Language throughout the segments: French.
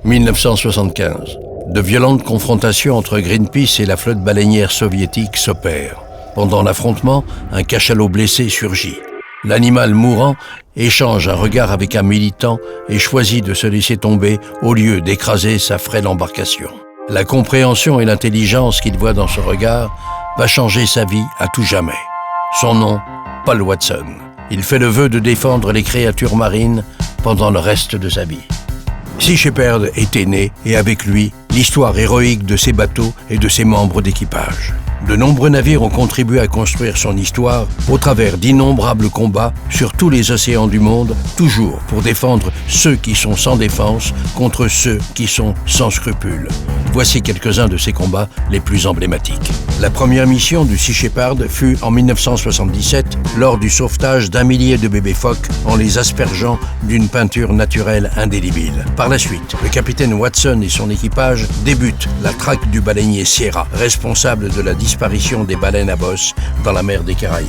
1975. De violentes confrontations entre Greenpeace et la flotte baleinière soviétique s'opèrent. Pendant l'affrontement, un cachalot blessé surgit. L'animal mourant échange un regard avec un militant et choisit de se laisser tomber au lieu d'écraser sa frêle embarcation. La compréhension et l'intelligence qu'il voit dans ce regard va changer sa vie à tout jamais. Son nom, Paul Watson. Il fait le vœu de défendre les créatures marines pendant le reste de sa vie. Sea Shepherd était né et avec lui, l'histoire héroïque de ses bateaux et de ses membres d'équipage. De nombreux navires ont contribué à construire son histoire au travers d'innombrables combats sur tous les océans du monde, toujours pour défendre ceux qui sont sans défense contre ceux qui sont sans scrupules. Voici quelques-uns de ces combats les plus emblématiques. La première mission du Sea Shepherd fut en 1977 lors du sauvetage d'1 millier de bébés phoques en les aspergeant d'une peinture naturelle indélébile. Par la suite, le capitaine Watson et son équipage débutent la traque du baleinier Sierra, responsable de la disparition des baleines à bosse dans la mer des Caraïbes.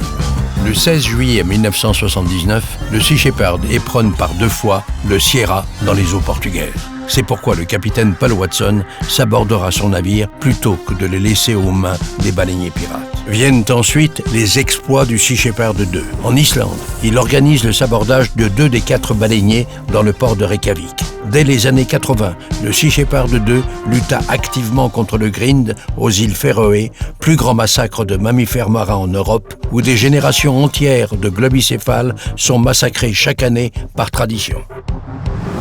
Le 16 juillet 1979, le Sea Shepherd éperonne par 2 fois le Sierra dans les eaux portugaises. C'est pourquoi le capitaine Paul Watson sabordera son navire plutôt que de le laisser aux mains des baleiniers pirates. Viennent ensuite les exploits du Sea Shepherd 2. En Islande, il organise le sabordage de 2 des 4 baleiniers dans le port de Reykjavik. Dès les années 80, le Sea Shepherd 2 lutta activement contre le Grind aux îles Féroé, plus grand massacre de mammifères marins en Europe, où des générations entières de globicéphales sont massacrées chaque année par tradition.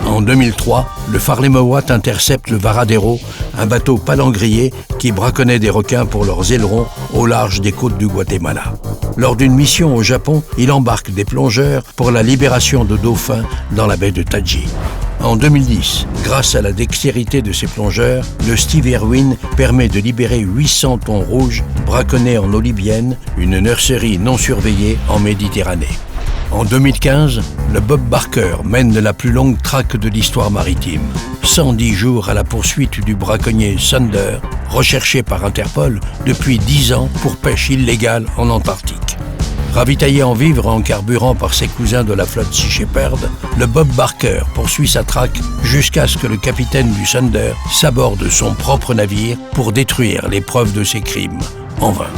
En 2003, le Farley Mowat intercepte le Varadero, un bateau palangrier qui braconnait des requins pour leurs ailerons au large des côtes du Guatemala. Lors d'une mission au Japon, il embarque des plongeurs pour la libération de dauphins dans la baie de Taji. En 2010, grâce à la dextérité de ses plongeurs, le Steve Irwin permet de libérer 800 thons rouges braconnés en eau libyenne, une nurserie non surveillée en Méditerranée. En 2015, le Bob Barker mène la plus longue traque de l'histoire maritime. 110 jours à la poursuite du braconnier Thunder, recherché par Interpol depuis 10 ans pour pêche illégale en Antarctique. Ravitaillé en vivres et en carburant par ses cousins de la flotte Sea Shepherd, le Bob Barker poursuit sa traque jusqu'à ce que le capitaine du Thunder saborde son propre navire pour détruire les preuves de ses crimes, en vain.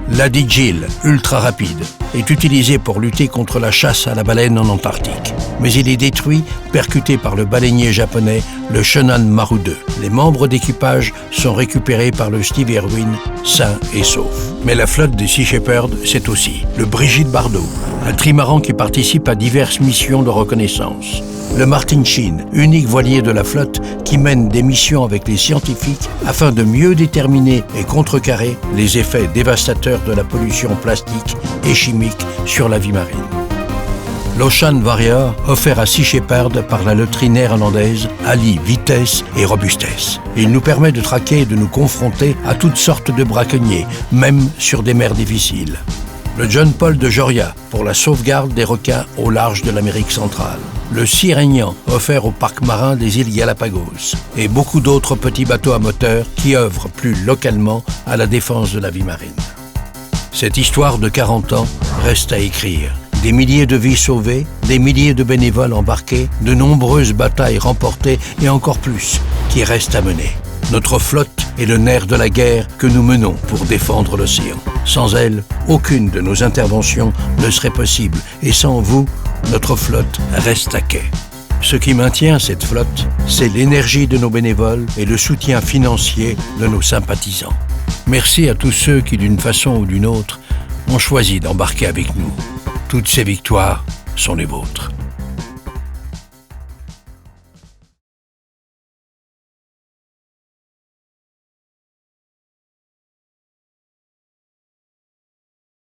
L'Adi Jill, ultra rapide, est utilisé pour lutter contre la chasse à la baleine en Antarctique. Mais il est détruit, percuté par le baleinier japonais, le Shonan Maru 2. Les membres d'équipage sont récupérés par le Steve Irwin, sains et saufs. Mais la flotte des Sea Shepherd, c'est aussi le Brigitte Bardot, un trimaran qui participe à diverses missions de reconnaissance. Le Martin Sheen, unique voilier de la flotte qui mène des missions avec les scientifiques afin de mieux déterminer et contrecarrer les effets dévastateurs de la pollution plastique et chimique sur la vie marine. L'Ocean Warrior, offert à Sea Shepherd par la loterie néerlandaise, allie vitesse et robustesse. Il nous permet de traquer et de nous confronter à toutes sortes de braconniers, même sur des mers difficiles. Le John Paul de Joria, pour la sauvegarde des requins au large de l'Amérique centrale. Le Sirenian, offert au parc marin des îles Galapagos. Et beaucoup d'autres petits bateaux à moteur qui œuvrent plus localement à la défense de la vie marine. Cette histoire de 40 ans reste à écrire. Des milliers de vies sauvées, des milliers de bénévoles embarqués, de nombreuses batailles remportées et encore plus qui restent à mener. Notre flotte est le nerf de la guerre que nous menons pour défendre l'océan. Sans elle, aucune de nos interventions ne serait possible et sans vous, notre flotte reste à quai. Ce qui maintient cette flotte, c'est l'énergie de nos bénévoles et le soutien financier de nos sympathisants. Merci à tous ceux qui, d'une façon ou d'une autre, ont choisi d'embarquer avec nous. Toutes ces victoires sont les vôtres.